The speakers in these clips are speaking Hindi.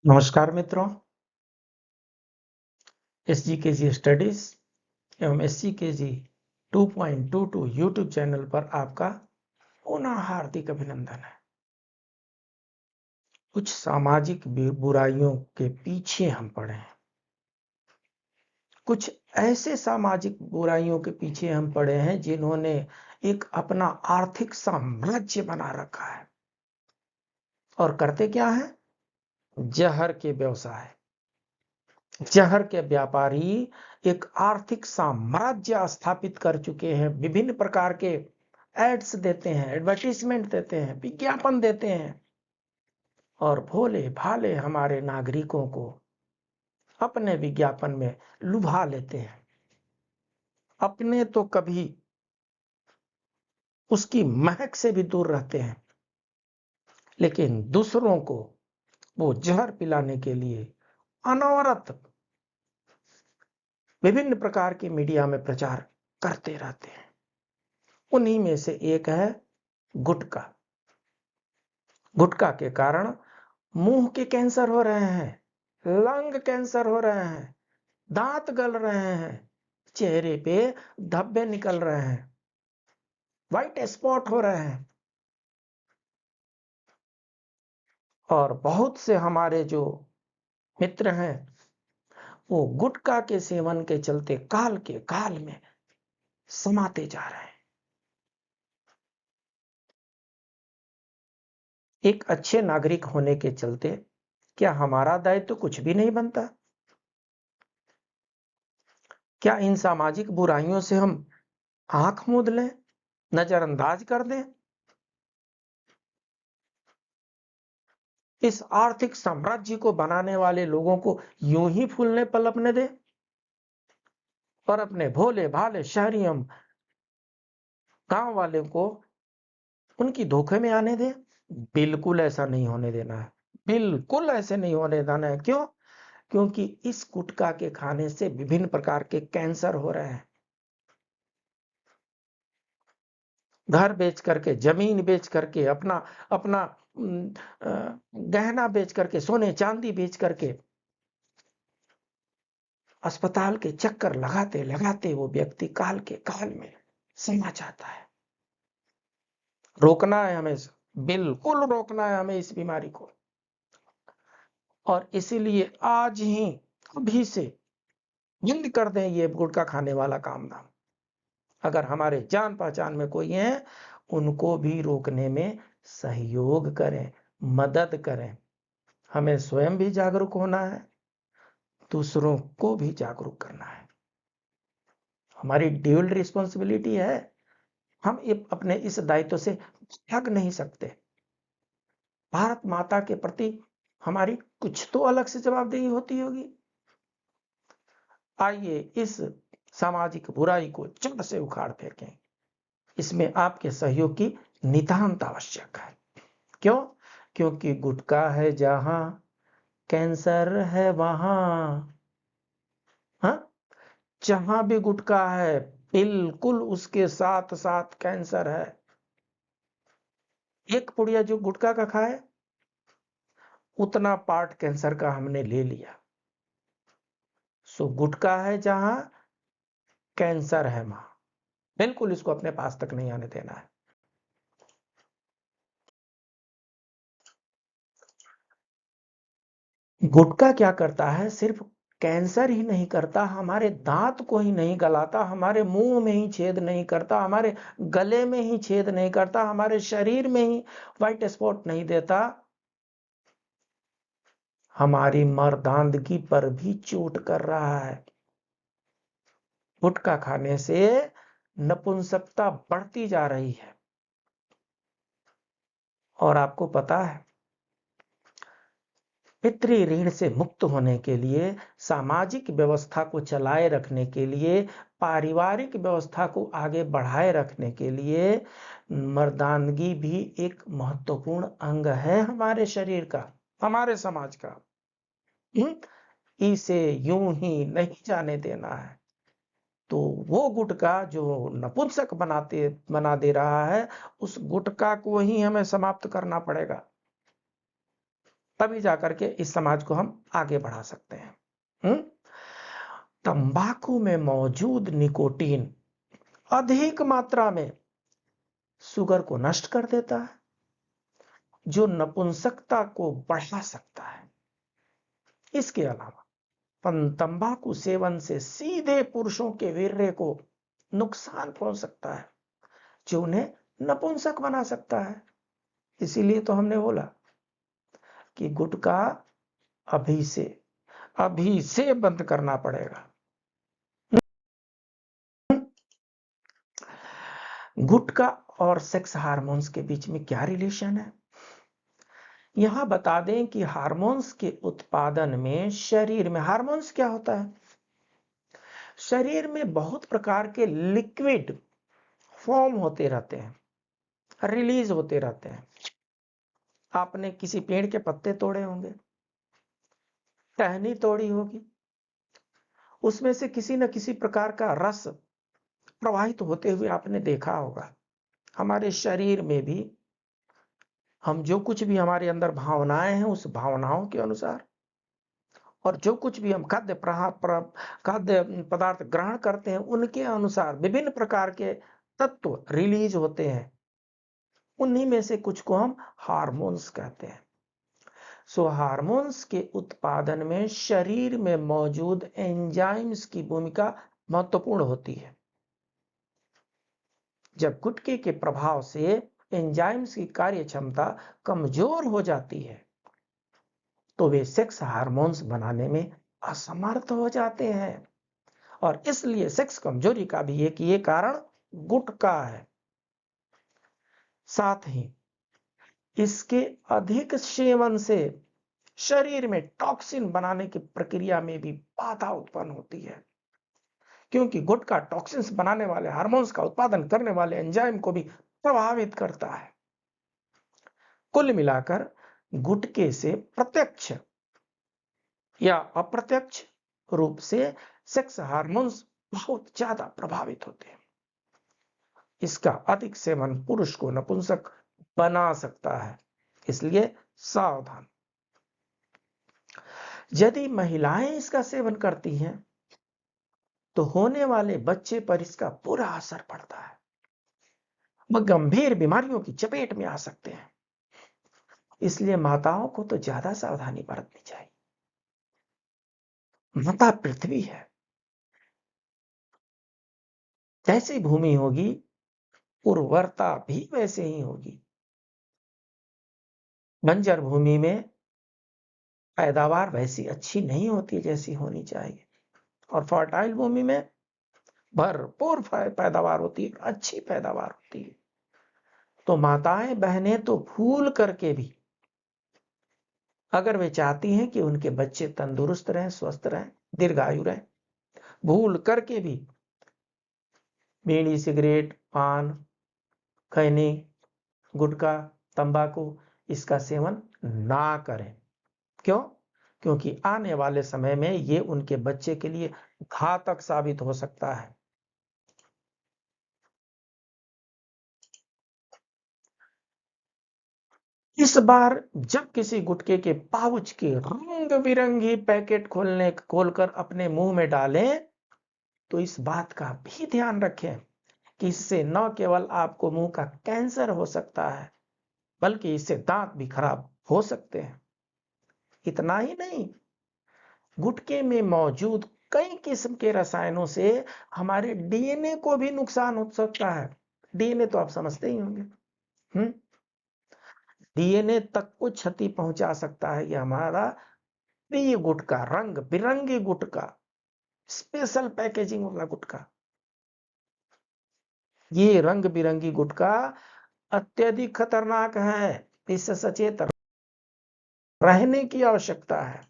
नमस्कार मित्रों, SGKG स्टडीज एवं SGKG 2.22 यूट्यूब चैनल पर आपका पुनः हार्दिक अभिनंदन है। कुछ सामाजिक बुराइयों के पीछे हम पड़े हैं। कुछ ऐसे सामाजिक बुराइयों के पीछे हम पड़े हैं जिन्होंने एक अपना आर्थिक साम्राज्य बना रखा है और करते क्या है? जहर के व्यवसाय, जहर के व्यापारी एक आर्थिक साम्राज्य स्थापित कर चुके हैं। विभिन्न प्रकार के एड्स देते हैं, एडवर्टीजमेंट देते हैं, विज्ञापन देते हैं और भोले भाले हमारे नागरिकों को अपने विज्ञापन में लुभा लेते हैं। अपने तो कभी उसकी महक से भी दूर रहते हैं, लेकिन दूसरों को वो जहर पिलाने के लिए अनवरत विभिन्न प्रकार के मीडिया में प्रचार करते रहते हैं। उन्हीं में से एक है गुटखा। गुटखा के कारण मुंह के कैंसर हो रहे हैं, लंग कैंसर हो रहे हैं, दांत गल रहे हैं, चेहरे पे धब्बे निकल रहे हैं, व्हाइट स्पॉट हो रहे हैं और बहुत से हमारे जो मित्र हैं वो गुटखा के सेवन के चलते काल के काल में समाते जा रहे हैं। एक अच्छे नागरिक होने के चलते क्या हमारा दायित्व तो कुछ भी नहीं बनता? क्या इन सामाजिक बुराइयों से हम आंख मूंद लें, नजरअंदाज कर दें? इस आर्थिक साम्राज्य को बनाने वाले लोगों को यूं ही फूलने पलपने दें और अपने भोले भाले शहरी एवं गांव वाले को उनकी धोखे में आने दें? बिल्कुल ऐसा नहीं होने देना है, बिल्कुल ऐसे नहीं होने देना है। क्यों? क्योंकि इस गुटखा के खाने से विभिन्न प्रकार के कैंसर हो रहे हैं। घर बेच करके, जमीन बेच करके, अपना अपना गहना बेच करके, सोने चांदी बेच करके अस्पताल के चक्कर लगाते लगाते वो व्यक्ति काल के काल में समा जाता है। रोकना है हमें, बिल्कुल रोकना है हमें इस बीमारी को। और इसीलिए आज ही अभी से बंद कर दें ये गुटखा खाने वाला काम धाम। अगर हमारे जान पहचान में कोई है उनको भी रोकने में सहयोग करें, मदद करें। हमें स्वयं भी जागरूक होना है, दूसरों को भी जागरूक करना है। हमारी ड्यूल रिस्पॉन्सिबिलिटी है। हम अपने इस दायित्व से भाग नहीं सकते। भारत माता के प्रति हमारी कुछ तो अलग से जवाबदेही होती होगी। आइए इस सामाजिक बुराई को जड़ से उखाड़ फेंकें। इसमें आपके सहयोग की नितांत आवश्यक है। क्यों? क्योंकि गुटखा है जहां, कैंसर है वहां। हाँ, जहां भी गुटखा है बिल्कुल उसके साथ साथ कैंसर है। एक पुड़िया जो गुटखा का खाए उतना पार्ट कैंसर का हमने ले लिया। सो गुटखा है जहां, कैंसर है वहां। बिल्कुल इसको अपने पास तक नहीं आने देना है। गुटखा क्या करता है? सिर्फ कैंसर ही नहीं करता, हमारे दांत को ही नहीं गलाता, हमारे मुंह में ही छेद नहीं करता, हमारे गले में ही छेद नहीं करता, हमारे शरीर में ही व्हाइट स्पॉट नहीं देता, हमारी मर्दानगी पर भी चोट कर रहा है। गुटखा खाने से नपुंसकता बढ़ती जा रही है। और आपको पता है, पितृ ऋण से मुक्त होने के लिए, सामाजिक व्यवस्था को चलाए रखने के लिए, पारिवारिक व्यवस्था को आगे बढ़ाए रखने के लिए मर्दानगी भी एक महत्वपूर्ण अंग है हमारे शरीर का, हमारे समाज का। इसे यूं ही नहीं जाने देना है। तो वो गुटखा जो नपुंसक बना दे रहा है, उस गुटखा को ही हमें समाप्त करना पड़ेगा। तभी जाकर के इस समाज को हम आगे बढ़ा सकते हैं। तंबाकू में मौजूद निकोटीन अधिक मात्रा में शुगर को नष्ट कर देता है, जो नपुंसकता को बढ़ा सकता है। इसके अलावा तंबाकू सेवन से सीधे पुरुषों के वीर्य को नुकसान पहुंच सकता है, जो उन्हें नपुंसक बना सकता है। इसीलिए तो हमने बोला कि गुटखा अभी से बंद करना पड़ेगा। गुटखा और सेक्स हार्मोन्स के बीच में क्या रिलेशन है? यहां बता दें कि हार्मोन्स के उत्पादन में शरीर में हार्मोन्स क्या होता है? शरीर में बहुत प्रकार के लिक्विड फॉर्म होते रहते हैं, रिलीज होते रहते हैं। आपने किसी पेड़ के पत्ते तोड़े होंगे, टहनी तोड़ी होगी, उसमें से किसी न किसी प्रकार का रस प्रवाहित होते हुए आपने देखा होगा। हमारे शरीर में भी हम जो कुछ भी हमारे अंदर भावनाएं हैं, उस भावनाओं के अनुसार और जो कुछ भी हम खाद्य पदार्थ ग्रहण करते हैं, उनके अनुसार विभिन्न प्रकार के तत्व रिलीज होते हैं। उन्हीं में से कुछ को हम हार्मोन्स कहते हैं। सो हार्मोन्स के उत्पादन में शरीर में मौजूद एंजाइम्स की भूमिका महत्वपूर्ण होती है। जब गुटखे के प्रभाव से एंजाइम्स की कार्य क्षमता कमजोर हो जाती है, तो वे सेक्स हार्मोन्स बनाने में असमर्थ हो जाते हैं, और इसलिए सेक्स कमजोरी का भी एक ये कारण गुटखा है। साथ ही इसके अधिक सेवन से शरीर में टॉक्सिन बनाने की प्रक्रिया में भी बाधा उत्पन्न होती है, क्योंकि गुटखा टॉक्सिन्स बनाने वाले हार्मोन्स का उत्पादन करने वाले एंजाइम को भी प्रभावित करता है। कुल मिलाकर गुटखे से प्रत्यक्ष या अप्रत्यक्ष रूप से सेक्स हार्मोन्स बहुत ज्यादा प्रभावित होते हैं। इसका अधिक सेवन पुरुष को नपुंसक बना सकता है, इसलिए सावधान। यदि महिलाएं इसका सेवन करती हैं, तो होने वाले बच्चे पर इसका बुरा असर पड़ता है। वह गंभीर बीमारियों की चपेट में आ सकते हैं। इसलिए माताओं को तो ज्यादा सावधानी बरतनी चाहिए। माता पृथ्वी है, जैसी भूमि होगी उर्वरता भी वैसे ही होगी। बंजर भूमि में पैदावार वैसी अच्छी नहीं होती जैसी होनी चाहिए, और फर्टाइल भूमि में भरपूर पैदावार होती है, अच्छी पैदावार होती है। तो माताएं बहनें तो भूल करके भी, अगर वे चाहती हैं कि उनके बच्चे तंदुरुस्त रहें, स्वस्थ रहें, दीर्घायु रहें, भूल करके भी बीड़ी, सिगरेट, पान, खैनी, गुटखा, तंबाकू इसका सेवन ना करें। क्यों? क्योंकि आने वाले समय में ये उनके बच्चे के लिए घातक साबित हो सकता है। इस बार जब किसी गुटखे के पाउच के रंग बिरंगी पैकेट खोलकर अपने मुंह में डालें, तो इस बात का भी ध्यान रखें कि इससे न केवल आपको मुंह का कैंसर हो सकता है, बल्कि इससे दांत भी खराब हो सकते हैं। इतना ही नहीं, गुटखे में मौजूद कई किस्म के रसायनों से हमारे डीएनए को भी नुकसान हो सकता है। डीएनए तो आप समझते ही होंगे। डीएनए तक को क्षति पहुंचा सकता है ये हमारा प्रिय गुटखा, रंग बिरंगी गुटखा, स्पेशल पैकेजिंग वाला गुटखा। ये रंग बिरंगी गुटखा अत्यधिक खतरनाक है, इससे सचेत रहने की आवश्यकता है।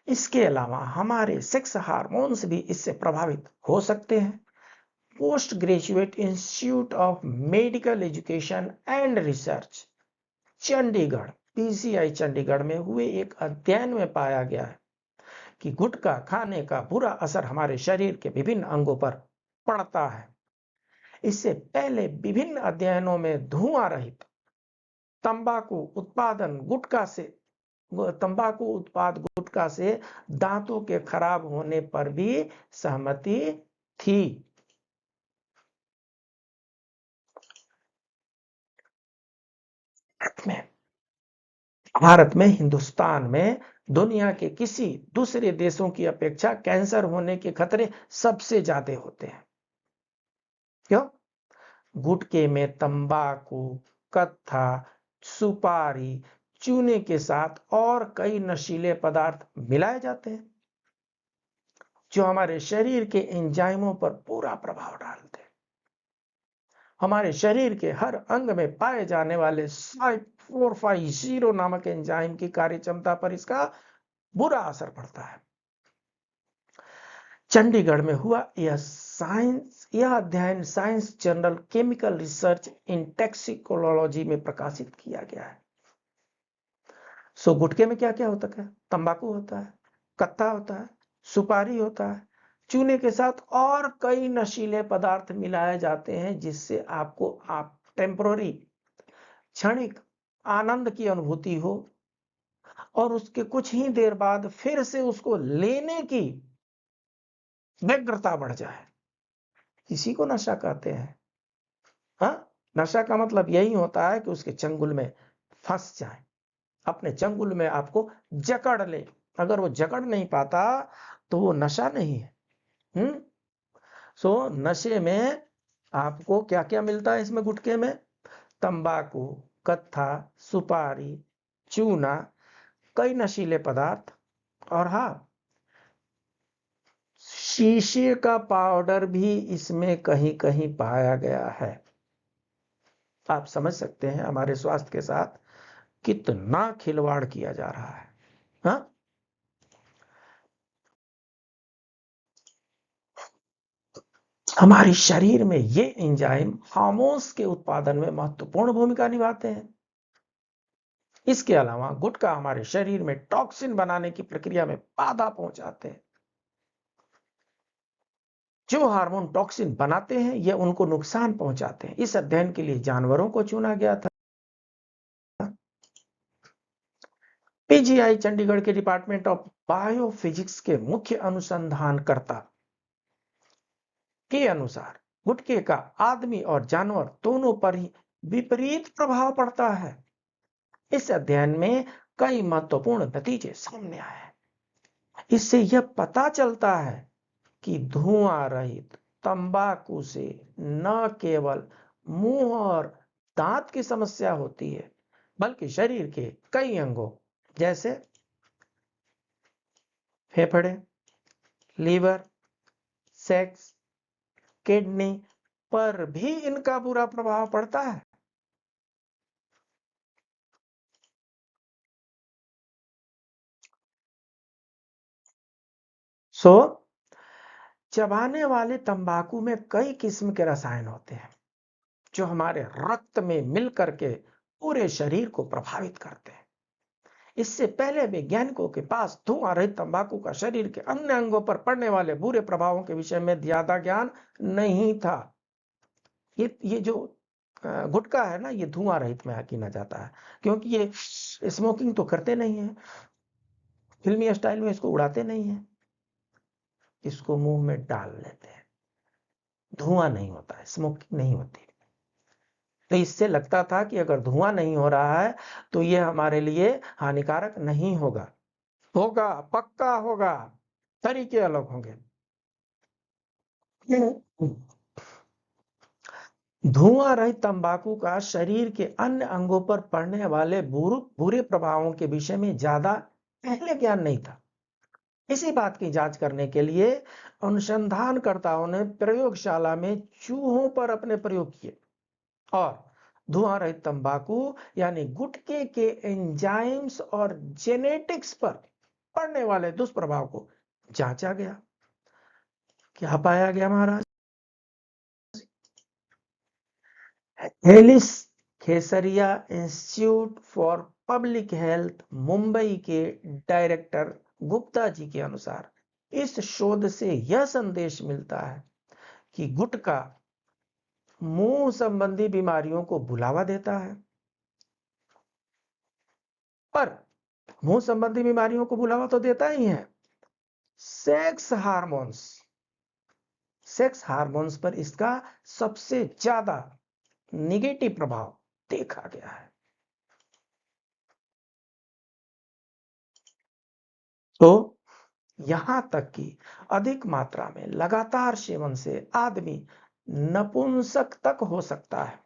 इसके अलावा हमारे सेक्स हार्मोन्स भी इससे प्रभावित हो सकते हैं। Post graduate institute of medical education and research Chandigarh, PCI Chandigarh में हुए एक अध्ययन में पाया गया है कि गुटखा खाने का बुरा असर हमारे शरीर के विभिन्न अंगों पर पड़ता है। इससे पहले विभिन्न अध्ययनों में धुआं रहित तंबाकू उत्पादन गुटखा से तंबाकू उत्पाद गुटखा से दांतों के खराब होने पर भी सहमति थी। भारत में हिंदुस्तान में दुनिया के किसी दूसरे देशों की अपेक्षा कैंसर होने के खतरे सबसे ज्यादा होते हैं। क्यों? गुटखे में तंबाकू, कत्था, सुपारी, चूने के साथ और कई नशीले पदार्थ मिलाए जाते हैं जो हमारे शरीर के एंजाइमों पर पूरा प्रभाव डालते हैं। हमारे शरीर के हर अंग में पाए जाने वाले 450 नामक एंजाइम की कार्य क्षमता पर इसका बुरा असर पड़ता है। चंडीगढ़ में हुआ यह अध्ययन साइंस जर्नल केमिकल रिसर्च इन टॉक्सिकोलॉजी में प्रकाशित किया गया है। सो गुटखे में क्या क्या होता है? तंबाकू होता है, कत्था होता है, सुपारी होता है, चूने के साथ और कई नशीले पदार्थ मिलाए जाते हैं जिससे आपको टेम्पररी क्षणिक आनंद की अनुभूति हो और उसके कुछ ही देर बाद फिर से उसको लेने की व्यग्रता बढ़ जाए। इसी को नशा कहते हैं। हाँ, नशा का मतलब यही होता है कि उसके चंगुल में फंस जाए, अपने चंगुल में आपको जकड़ ले। अगर वो जकड़ नहीं पाता तो वो नशा नहीं है। सो नशे में आपको क्या क्या मिलता है? इसमें गुटखे में तंबाकू, कत्था, सुपारी, चूना, कई नशीले पदार्थ और हाँ, शीशे का पाउडर भी इसमें कहीं कहीं पाया गया है। आप समझ सकते हैं हमारे स्वास्थ्य के साथ कितना खिलवाड़ किया जा रहा है। हाँ? हमारे शरीर में ये एंजाइम हार्मोन्स के उत्पादन में महत्वपूर्ण भूमिका निभाते हैं। इसके अलावा गुटखा हमारे शरीर में टॉक्सिन बनाने की प्रक्रिया में बाधा पहुंचाते हैं। जो हार्मोन टॉक्सिन बनाते हैं ये उनको नुकसान पहुंचाते हैं। इस अध्ययन के लिए जानवरों को चुना गया था। पीजीआई चंडीगढ़ के डिपार्टमेंट ऑफ बायोफिजिक्स के मुख्य अनुसंधानकर्ता के अनुसार गुटखे का आदमी और जानवर दोनों पर ही विपरीत प्रभाव पड़ता है। इस अध्ययन में कई महत्वपूर्ण नतीजे सामने आए हैं। इससे यह पता चलता है कि धुआं रहित तंबाकू से न केवल मुंह और दांत की समस्या होती है बल्कि शरीर के कई अंगों जैसे फेफड़े, लीवर, सेक्स, किडनी पर भी इनका बुरा प्रभाव पड़ता है। चबाने वाले तंबाकू में कई किस्म के रसायन होते हैं जो हमारे रक्त में मिलकर के पूरे शरीर को प्रभावित करते हैं। इससे पहले वैज्ञानिकों के पास धुआं रहित तंबाकू का शरीर के अन्य अंगों पर पड़ने वाले बुरे प्रभावों के विषय में ज्यादा ज्ञान नहीं था। ये जो गुटखा है ना, ये धुआं रहित में गिना जाता है क्योंकि ये स्मोकिंग तो करते नहीं है, फिल्मी स्टाइल में इसको उड़ाते नहीं है, इसको मुंह में डाल लेते हैं। धुआं नहीं होता है, स्मोकिंग नहीं होती। तो इससे लगता था कि अगर धुआं नहीं हो रहा है तो ये हमारे लिए हानिकारक नहीं होगा। होगा, पक्का होगा, तरीके अलग होंगे। धुआं रहित तंबाकू का शरीर के अन्य अंगों पर पड़ने वाले बुरे प्रभावों के विषय में ज्यादा पहले ज्ञान नहीं था। इसी बात की जांच करने के लिए अनुसंधानकर्ताओं ने प्रयोगशाला में चूहों पर अपने प्रयोग किए और धुआं रहित तंबाकू यानी गुटखे के एंजाइम्स और जेनेटिक्स पर पड़ने वाले दुष्प्रभाव को जांचा गया। क्या पाया गया महाराज? हेलिस Khesariya institute for public health Mumbai के डायरेक्टर गुप्ता जी के अनुसार इस शोध से यह संदेश मिलता है कि गुटखा मुंह संबंधी बीमारियों को बुलावा देता है पर मुंह संबंधी बीमारियों को बुलावा तो देता ही है। सेक्स हार्मोन्स पर इसका सबसे ज्यादा निगेटिव प्रभाव देखा गया है। तो यहां तक कि अधिक मात्रा में लगातार सेवन से आदमी नपुंसक तक हो सकता है।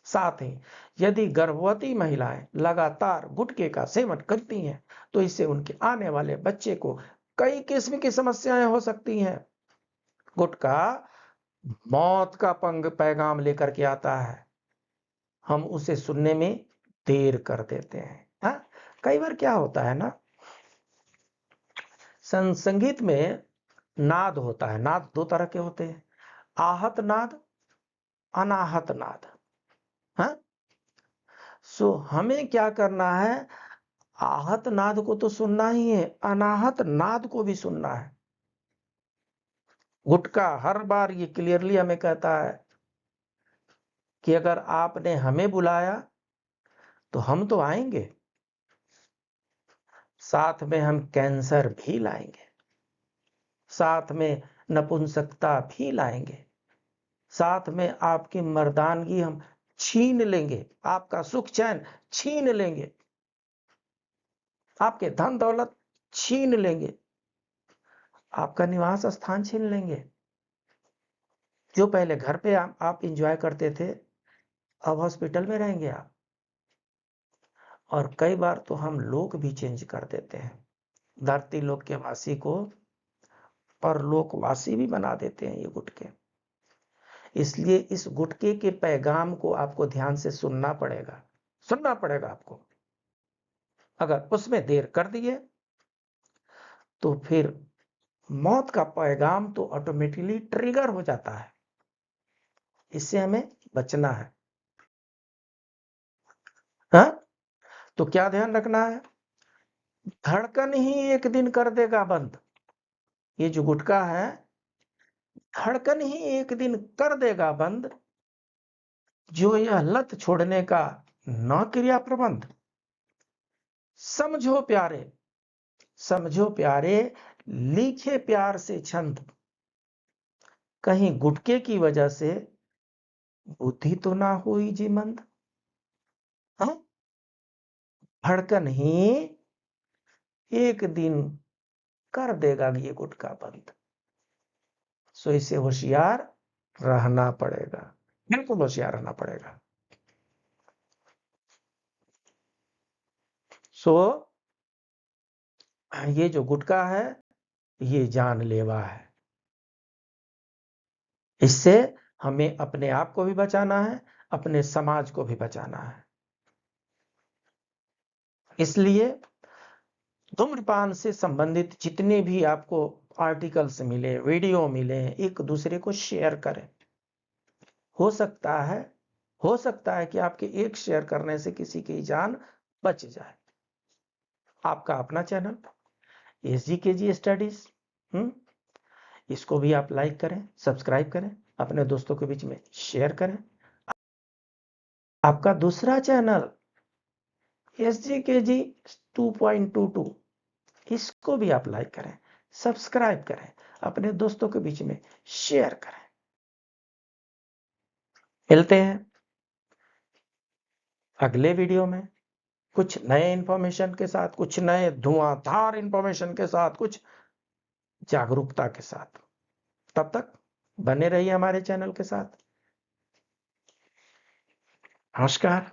साथ ही यदि गर्भवती महिलाएं लगातार गुटखे का सेवन करती हैं तो इससे उनके आने वाले बच्चे को कई किस्म की समस्याएं हो सकती हैं। गुटखा मौत का पैगाम लेकर के आता है, हम उसे सुनने में देर कर देते हैं। हाँ, कई बार क्या होता है ना, संगीत में नाद होता है। नाद दो तरह के होते हैं, आहत नाद, अनाहत नाद। हाँ, सो हमें क्या करना है, आहत नाद को तो सुनना ही है, अनाहत नाद को भी सुनना है। गुटखा हर बार ये क्लियरली हमें कहता है कि अगर आपने हमें बुलाया तो हम तो आएंगे, साथ में हम कैंसर भी लाएंगे, साथ में नपुंसकता भी लाएंगे, साथ में आपकी मर्दानगी हम छीन लेंगे, आपका सुख चैन छीन लेंगे, आपके धन दौलत छीन लेंगे, आपका निवास स्थान छीन लेंगे। जो पहले घर पे आप एंजॉय करते थे, अब हॉस्पिटल में रहेंगे आप। और कई बार तो हम लोग भी चेंज कर देते हैं, धरती लोक के वासी को और लोकवासी भी बना देते हैं ये गुटके। इसलिए इस गुटके के पैगाम को आपको ध्यान से सुनना पड़ेगा आपको। अगर उसमें देर कर दिए तो फिर मौत का पैगाम तो ऑटोमेटिकली ट्रिगर हो जाता है। इससे हमें बचना है। हाँ, तो क्या ध्यान रखना है, धड़कन ही एक दिन कर देगा बंद। ये जो गुटखा है, धड़कन ही एक दिन कर देगा बंद, जो यह लत छोड़ने का न क्रिया प्रबंध। समझो प्यारे, लिखे प्यार से छंद, कहीं गुटके की वजह से बुद्धि तो ना हुई जी मंद। हाँ? धड़कन ही एक दिन कर देगा ये गुटखा बंद। सो इसे होशियार रहना पड़ेगा, बिल्कुल होशियार रहना पड़ेगा। सो ये जो गुटखा है ये जानलेवा है। इससे हमें अपने आप को भी बचाना है, अपने समाज को भी बचाना है। इसलिए धूम्रपान से संबंधित जितने भी आपको आर्टिकल्स मिले, वीडियो मिले, एक दूसरे को शेयर करें। हो सकता है कि आपके एक शेयर करने से किसी की जान बच जाए। आपका अपना चैनल SGKG स्टडीज, इसको भी आप लाइक करें, सब्सक्राइब करें, अपने दोस्तों के बीच में शेयर करें। आपका दूसरा चैनल SGKG 2.22, इसको भी आप लाइक करें, सब्सक्राइब करें, अपने दोस्तों के बीच में शेयर करें। मिलते हैं अगले वीडियो में कुछ नए इंफॉर्मेशन के साथ, कुछ नए धुआंधार इंफॉर्मेशन के साथ, कुछ जागरूकता के साथ। तब तक बने रहिए हमारे चैनल के साथ। नमस्कार।